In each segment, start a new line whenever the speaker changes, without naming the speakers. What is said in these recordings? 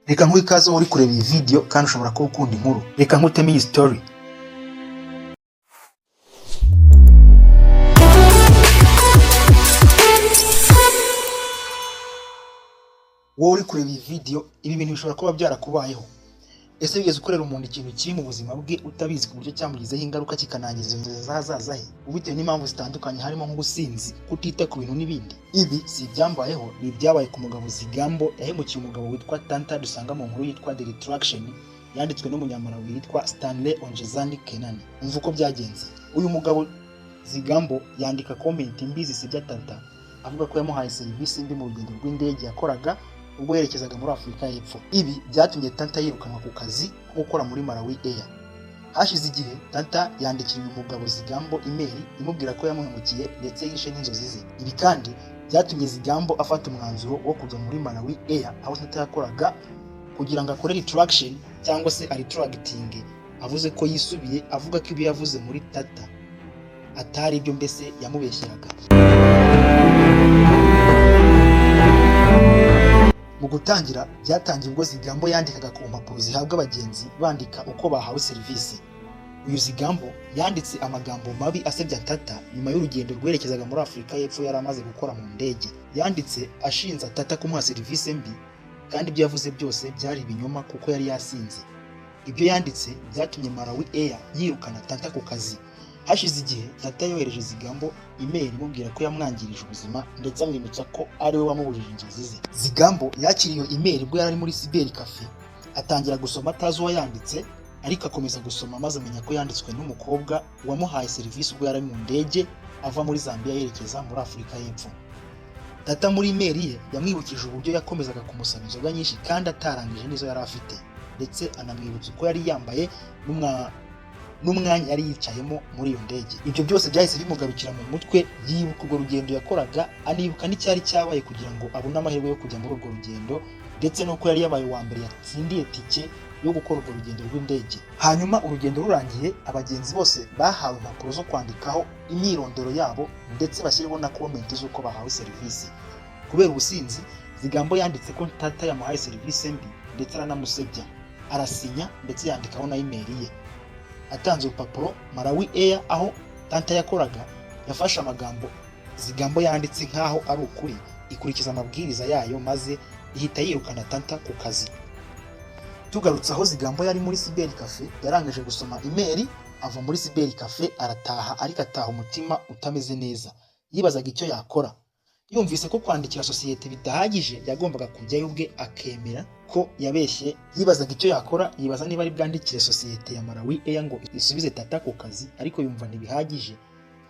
Reka nk'uko ikaze uri kureba iyi video kandi ushobora kuba ukunda inkuru. Reka nkuteme iyi story. Wowe uri kureba iyi video, ibi bintu bishobora kuba byarakubayeho. Ese wigeze ukorera umuntu ikintu kiri mu buzima bwe utabizi ku buryo cyamugizeho ingaruka kikanangiza inzozi zahazaza he, ubitewe n'impamvu zitandukanye harimo nk'ubusinzi, kutita ku bintu n'ibindi? Ibi si ibyambayeho, ni ibyabaye ku mugabo Zigambo yahemukiye umugabo witwa Tanta dusanga mu nkuru yitwa The Retraction yanditswe n'umunyamarawi witwa Stanley Onjezani Kenani. Umva uko byagenze. Uyu mugabo Zigambo yandika comment mbi zisebya Tanta avuga ko yamuhaye serivisi mbi mu rugendo rw'indege yakoraga ubwo yerekezaga muri Afurika y'Epfo. Ibi byatumye Tanta yirukanwa ku kazi ko gukora muri Malawi Air. Hashize igihe Tanta yandikira uyu mugabo Zigambo email imubwira ko yamuhemukiye ndetse yishe n'inzozi ze. Ibi kandi byatumye Zigambo afata umwanzuro wo kujya muri Malawi Air aho Tanta yakoraga kugira ngo akore retraction cyangwa se retracting, avuze ko yisubiye avuga ko ibi yavuze muri Tanta atari ibyo, mbese yamubeshyeraga. Mu gutangira byatangiye ubwo Zigambo yandikaga ku mpapuro zihabwa abagenzi bandika uko bahawe serivisi. Uyu Zigambo yanditse amagambo mabi asebya Tata nyuma y'urugendo rwerekezaga muri Afurika y'Epfo yari amaze gukora mu ndege. Yanditse ashinja Tata kumuha serivisi mbi kandi ibyo yavuze byose byari ibinyoma kuko yari yasinze. Ibyo yanditse byatumye Malawi Air yirukana Tata ku kazi. Hashize igihe Tata yohereje Zigambo email imubwira ko yamwangirije ubuzima ndetse amwibutsa ko ari we wamubujije inzozi ze. Zigambo yakiriye iyo email ubwo yari muri Cyber Cafe, atangira gusoma atazi uwo yanditse, ariko akomeza gusoma maze amenya ko yanditswe n'umukobwa wamuhaye serivisi ubwo yari mu ndege ava muri Zambia yerekeza muri Afurika y'Epfo. Tata muri email ye yamwibukije uburyo yakomezaga kumusaba inzoga nyinshi kandi atarangije n'izo yari afite, ndetse anamwibutsa ko yari yambaye n'umwanya yari yicayemo muri iyo ndege. Ibyo byose byahise bimugarukira mu mutwe, yibuka urwo rugendo yakoraga, anibuka n'icyari cyabaye kugira ngo abone amahirwe yo kujya muri urwo rugendo, ndetse nuko yari yabaye uwa mbere yatsindiye tike yo gukora urwo rugendo rw'indege. Hanyuma urugendo rurangiye, abagenzi bose bahawe impapuro zo kwandikaho imyirondoro yabo ndetse bashyiriho na comment z'uko bahawe serivisi. Kubera ubusinzi, Zigambo yanditse ko Tata yamuhaye serivisi mbi ndetse aranamusebya, arasinya ndetse yandikaho na email ye. Atanze urupapuro, Malawi Air aho Tanta yakoraga yafashe amagambo Zigambo yanditse nkaho ari ukuri, ikurikiza amabwiriza yayo maze ihita yirukana Tanta ku kazi. Tugarutse aho Zigambo yari muri Cyber Cafe, yarangije gusoma email ava muri Cyber Cafe arataha, ariko ataha umutima utameze neza. Yibazaga icyo yakora. Yumvise ko kwandikira sosiyete bidahagije, yagombaga kujyayo ubwe akemera ko yabeshye. Yibazaga icyo yakora, yibaza niba ari bwandikire sosiyete ya Malawi Air ngo isubize Tata ku kazi, ariko yumva ntibihagije,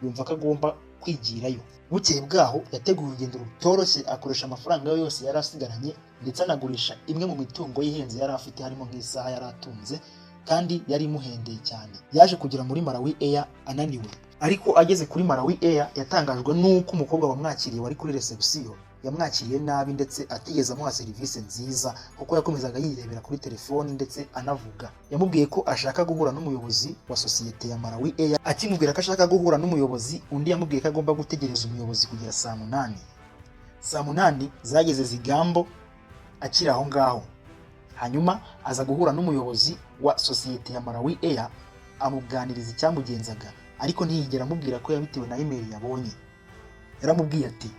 yumva ko agomba kwigirayo. Bukeye bwaho yateguye urugendo rutoroshye, akoresha amafaranga yose yari asigaranye ndetse anagurisha imwe mu mitungo yihenze yari afite, harimo nk'isaha yari atunze kandi yari imuhendeye cyane. Yaje kugera muri Malawi Air ananiwe, ariko ageze kuri Malawi Air yatangajwe n'uko umukobwa wamwakiriye wari kuri reception yamwakiriye nabi ndetse atigeze amuha serivisi nziza, kuko yakomezaga yirebera kuri telefoni ndetse anavuga. Yamubwiye ko ashaka guhura n'umuyobozi wa sosiyete ya Malawi Air. Akimubwira ko ashaka guhura n'umuyobozi, undi yamubwiye ko agomba gutegereza umuyobozi kugera saa 8. Saa 8 zageze Zigambo akiri aho ngaho. Hanyuma aza guhura n'umuyobozi wa sosiyete ya Malawi Air, amuganiriza icyamugenzaga, ariko ntiyigera amubwira ko yabitewe na email yabonye. Yaramubwiye ati,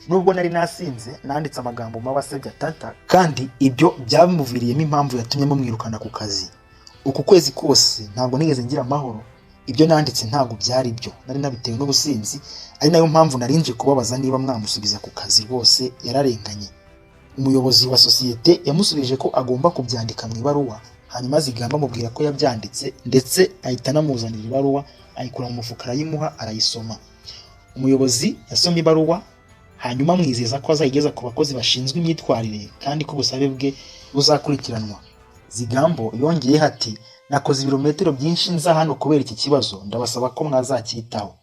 nubwo nari nasinze nanditse amagambo mabi asebya Tata, kandi ibyo byabimuviriyemo impamvu yatumye mumwirukana ku kazi. Uku kwezi kose ntabwo nigeze ngira amahoro, ibyo nanditse ntabwo byari byo, nari nabitewe n'ubusinzi, ari nayo mpamvu narinje kubabaza niba mwamusubiza ku kazi. Rwose yararenganye. Umuyobozi wa sosiyete yamusubije ko agomba kubyandika mu ibaruwa, hanyuma Zigambo amubwira ko yabyanditse ndetse ahita anamuzanira ibaruwa, ayikura mu mufuka arayimuha, arayisoma. Umuyobozi yasomye ibaruwa, hanyuma amwizeza ko azayigeza ku bakozi bashinzwe imyitwarire kandi ko ubusabe bwe buzakurikiranwa. Zigambo yongeyeho ati, nakoze ibirometero byinshi nza hano kubera iki kibazo, ndabasaba ko mwazacyitaho.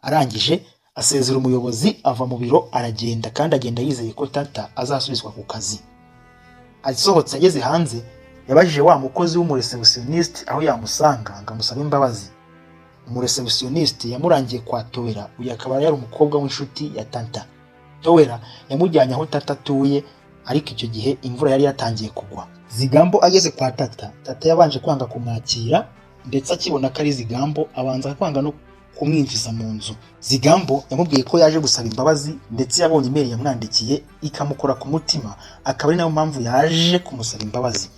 Arangije asezera umuyobozi, ava mu biro aragenda, kandi agenda yizeye ko Tata azasubizwa ku kazi. Asohotse ageze hanze, yabajije wa mukozi w'umureceptionist aho yamusanga ngo amusabe imbabazi. Umureceptionist yamurangiye kwa Towera, uyu akaba yari umukobwa w'inshuti ya Tanta. Towera yamujyanye aho Tata atuye ariko icyo gihe imvura yari yatangiye kugwa. Zigambo ageze kwa Tata yabanje kwanga kumwakira, ndetse akibona ko ari Zigambo abanza kwanga no kumwinjiza mu nzu. Zigambo yamubwiye ko yaje gusaba imbabazi, ndetse yabonye email yamwandikiye ikamukora ku mutima, akaba ari nayo mpamvu yaje kumusaba imbabazi.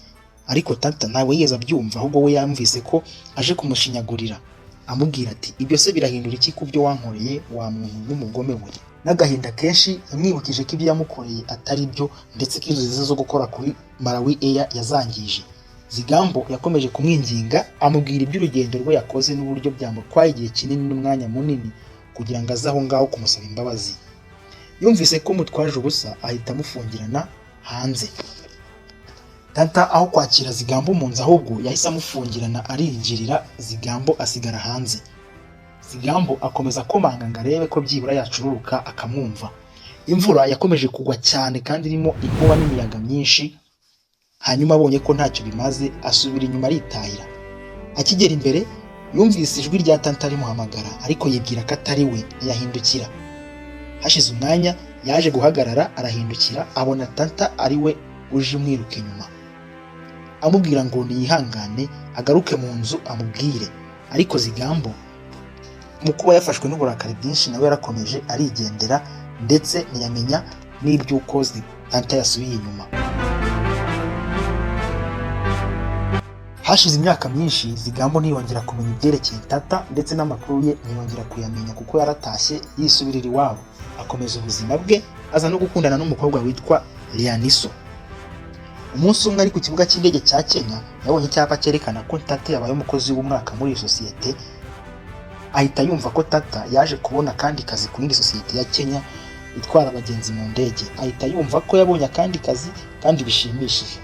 Ariko Tata ntawe yigeze abyumva, ahubwo we yamvise ko aje kumushinyagurira, amubwira ati ibyo se birahindura iki ku byo wankoreye wa muntu w'umugome we. N'agahinda kenshi yamwibukije ko ibyo yamukoreye atari byo, ndetse ko inzozi ze zo gukora kuri Malawi Air yazangije. Zigambo yakomeje kumwinginga, amubwira iby'urugendo rwe yakoze n'uburyo byamutwaye igihe kinini n'umwanya munini kugira ngo aze aho ngaho kumusaba imbabazi. Yumvise ko mutwaje ubusa ahita amufungirana hanze. Tata aho kwakira Zigambo mu nzu, ahubwo yahise amufungirana arinjirira, Zigambo asigara hanze. Zigambo akomeza komanga ngo arebe ko byibura yacururuka akamwumva. Imvura yakomeje kugwa cyane kandi irimo inkuba n'imiyaga myinshi. Hanyuma abonye ko ntacyo bimaze, asubira inyuma aritahira. Akigera imbere yumvise ijwi rya Tata rimuhamagara, ariko yibwira ko atari we, ntiyahindukira. Hashize umwanya yaje guhagarara, arahindukira abona Tata ari we uje umwiruka inyuma, amubwira ngo niyihangane agaruke mu nzu amubwire. Ariko Zigambo mu kuba yafashwe n'uburakari bwinshi nawe yarakomeje arigendera, ndetse ntiyamenya n'iby'uko Tata yasubiye inyuma. Hashize imyaka myinshi Zigambo ntiyongera kumenya ibyerekeye Tata, ndetse n'amakuru ye ntiyongera kuyamenya kuko yaratashye yisubirira iwabo, akomeza ubuzima bwe, aza no gukundana n'umukobwa witwa Lianiso. Umunsi umwe ari ku kibuga cy'indege cya Kenya yabonye icyapa cyerekana ko Tata yabaye umukozi w'umwaka muri iyo sosiyete. Ahita yumva ko Tata yaje kubona kandi kazi ku yindi sosiyete ya Kenya itwara abagenzi mu ndege. Ahita yumva ko yabonye akandi kazi kandi bishimishije.